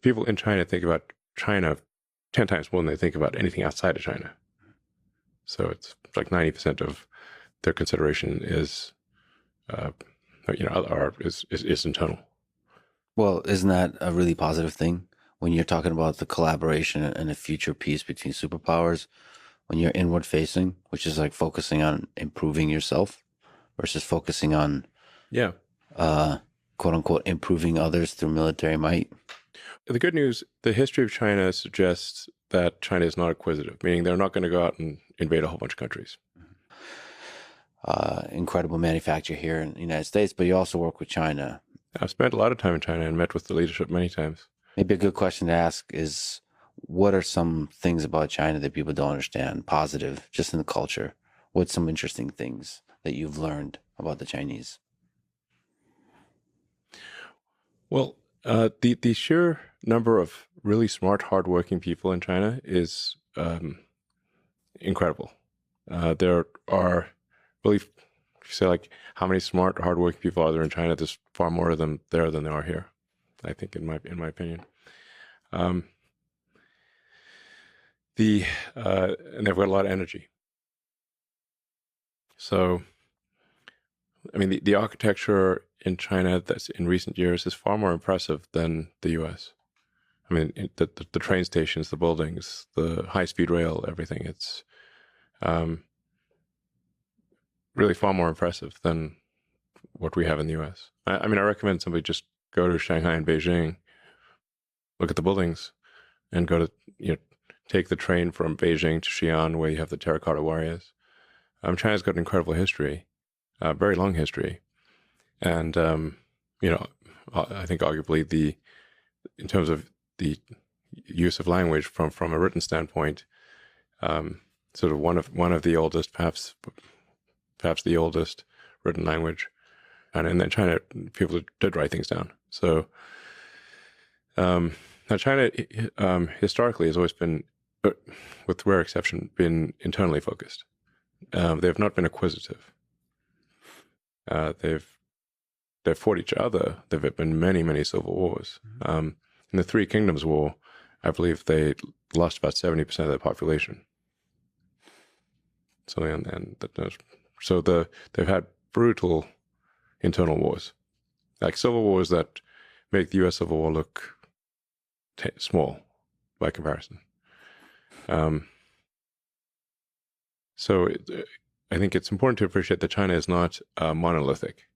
people in China think about China 10 times more than they think about anything outside of China. So it's like 90% of their consideration is, is internal. Well, isn't that a really positive thing when you're talking about the collaboration and a future peace between superpowers? When you're inward facing, which is like focusing on improving yourself versus focusing on, quote unquote, improving others through military might. The good news, the history of China suggests that China is not acquisitive, meaning they're not going to go out and invade a whole bunch of countries. Incredible manufacture here in the United States, but you also work with China. I've spent a lot of time in China and met with the leadership many times. Maybe a good question to ask is, what are some things about China that people don't understand, positive, just in the culture? What's some interesting things that you've learned about the Chinese? Well, the sheer number of really smart, hardworking people in China is incredible. There are really, if you say like how many smart, hardworking people are there in China, there's far more of them there than there are here, I think, in my opinion. And they've got a lot of energy. So, I mean, the architecture in China that's in recent years is far more impressive than the U.S. I mean, the train stations, the buildings, the high-speed rail, everything. It's really far more impressive than what we have in the U.S. I mean, I recommend somebody just go to Shanghai and Beijing, look at the buildings, and go to, take the train from Beijing to Xi'an, where you have the terracotta warriors. China's got an incredible history, very long history. And, I think arguably in terms of the use of language from a written standpoint, sort of one of the oldest, perhaps the oldest written language. And in China, people did write things down. So now China historically has always been, with rare exception, been internally focused. They've not been acquisitive. They've fought each other. There have been many, many civil wars. In the Three Kingdoms War, I believe they lost about 70% of their population. So they've had brutal internal wars, like civil wars that make the U.S. Civil War look small by comparison. So I think it's important to appreciate that China is not monolithic.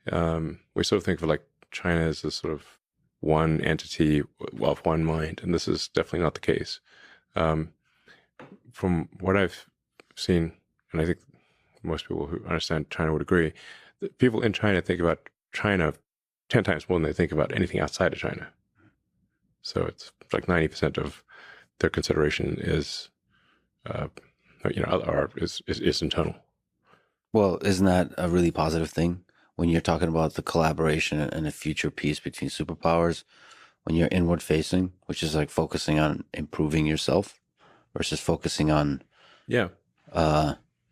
We sort of think of like China as a sort of one entity of one mind, and this is definitely not the case. From what I've seen, and I think most people who understand China would agree, that people in China think about China 10 times more than they think about anything outside of China. So it's like 90% of their consideration is, is internal. Well, isn't that a really positive thing when you're talking about the collaboration and a future peace between superpowers? When you're inward facing, which is like focusing on improving yourself versus focusing on,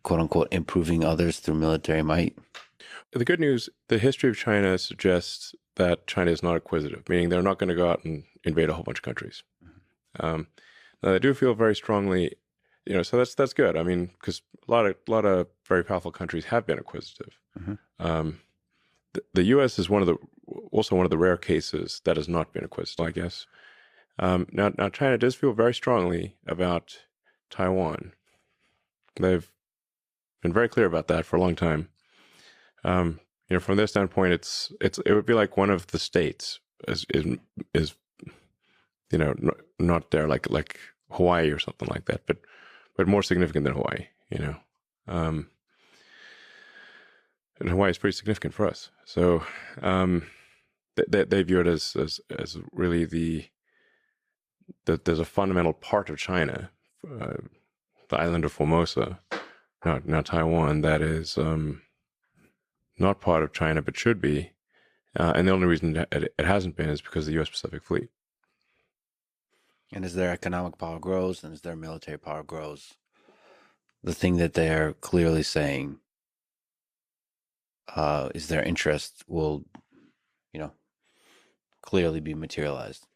quote unquote, improving others through military might. The good news, the history of China suggests that China is not acquisitive, meaning they're not going to go out and invade a whole bunch of countries. Now they do feel very strongly, so that's good. I mean, because a lot of very powerful countries have been acquisitive. The U.S. is also one of the rare cases that has not been acquisitive, I guess. Now China does feel very strongly about Taiwan. They've been very clear about that for a long time. From their standpoint, it would be like one of the states is not there like Hawaii or something like that, but more significant than Hawaii. And Hawaii is pretty significant for us. So they view it as really that there's a fundamental part of China, the island of Formosa, now Taiwan, that is not part of China but should be. And the only reason that it hasn't been is because of the U.S. Pacific Fleet. And as their economic power grows and as their military power grows, the thing that they're clearly saying is their interest will, clearly be materialized.